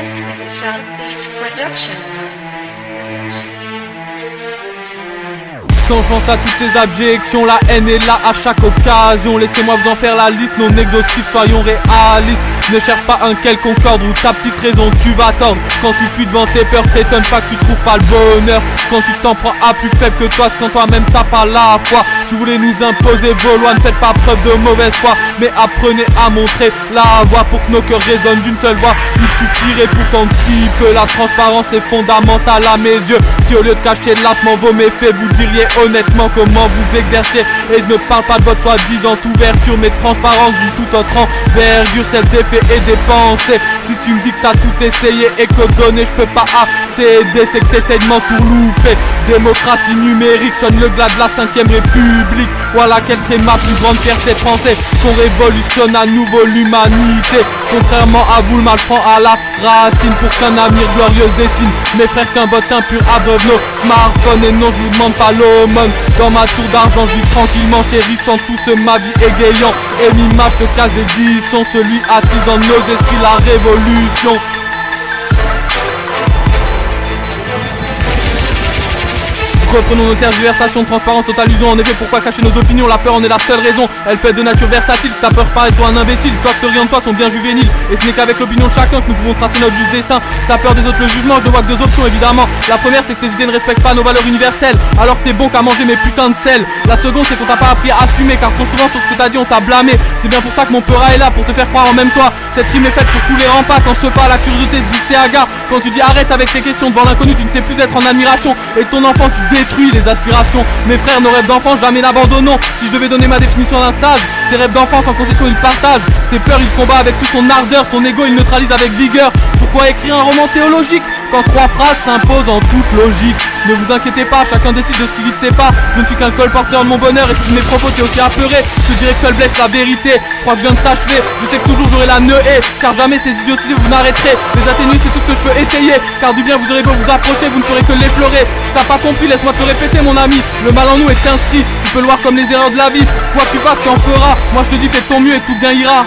This is a Soundbeats production. Quand je pense à toutes ces abjections, la haine est là à chaque occasion. Laissez-moi vous en faire la liste non exhaustive, soyons réalistes. Ne cherche pas un quelconque ordre ou ta petite raison, tu vas tordre. Quand tu fuis devant tes peurs, t'étonnes pas que tu trouves pas le bonheur. Quand tu t'en prends à plus faible que toi, c'est quand toi-même t'as pas la foi. Si vous voulez nous imposer vos lois, ne faites pas preuve de mauvaise foi, mais apprenez à montrer la voie pour que nos cœurs résonnent d'une seule voix. Il suffirait pourtant de si peu, la transparence est fondamentale à mes yeux. Si au lieu de cacher lassement vos méfaits, vous diriez honnêtement comment vous exercez. Et je ne parle pas de votre soi-disant ouverture, mais de transparence d'une toute autre envergure, celle des faits et des pensées. Si tu me dis que t'as tout essayé et que donner je peux pas accéder, c'est que t'essayes de m'entourlouper. Démocratie numérique, sonne le glas de la 5ème République. Voilà quelle serait ma plus grande fierté française, qu'on révolutionne à nouveau l'humanité. Contrairement à vous, le mal prend à la racine pour qu'un avenir glorieux se dessine. Mes frères, qu'un vote impur abreuve nos smartphones. Et non, je vous demande pas l'aumône. Dans ma tour d'argent, je vis tranquillement, chérissant tout ce ma vie égayant. Et l'image te casse des dissons, celui attisant nos esprits la révolution. Reprenons nos tergiversations de transparence, totale illusion. En effet, pourquoi cacher nos opinions? La peur en est la seule raison. Elle peut être de nature versatile. Si ta peur paraît toi un imbécile, toi que ceux de toi sont bien juvéniles. Et ce n'est qu'avec l'opinion de chacun que nous pouvons tracer notre juste destin. Si t'as peur des autres, le jugement, je ne vois que deux options évidemment. La première, c'est que tes idées ne respectent pas nos valeurs universelles. Alors t'es bon qu'à manger mes putains de sel. La seconde, c'est qu'on t'a pas appris à assumer, car trop souvent sur ce que t'as dit on t'a blâmé. C'est bien pour ça que mon peur est là, pour te faire croire en même toi. Cette rime est faite pour tous les remparts. Quand se fait la curiosité se dit c'est hagard. Quand tu dis arrête avec tes questions devant l'inconnu, tu ne sais plus être en admiration. Et ton enfant, tu détruis les aspirations. Mes frères, nos rêves d'enfance, jamais n'abandonnons. Si je devais donner ma définition d'un sage, ses rêves d'enfance en concession il partage. Ses peurs il combat avec toute son ardeur. Son ego il neutralise avec vigueur. Pourquoi écrire un roman théologique quand trois phrases s'imposent en toute logique? Ne vous inquiétez pas, chacun décide de ce qui vit de ses pas. Je ne suis qu'un colporteur de mon bonheur. Et si mes propos t'es aussi apeuré, je te dirais que seul blesse la vérité. Je crois que je viens de t'achever, je sais que toujours j'aurai la neuée, car jamais ces idioties vous n'arrêterez. Les atténuer c'est tout ce que je peux essayer, car du bien vous aurez beau vous approcher, vous ne ferez que l'effleurer. Si t'as pas compris, laisse-moi te le répéter mon ami. Le mal en nous est inscrit, tu peux le voir comme les erreurs de la vie. Quoi que tu fasses, tu en feras. Moi je te dis fais de ton mieux et tout bien ira.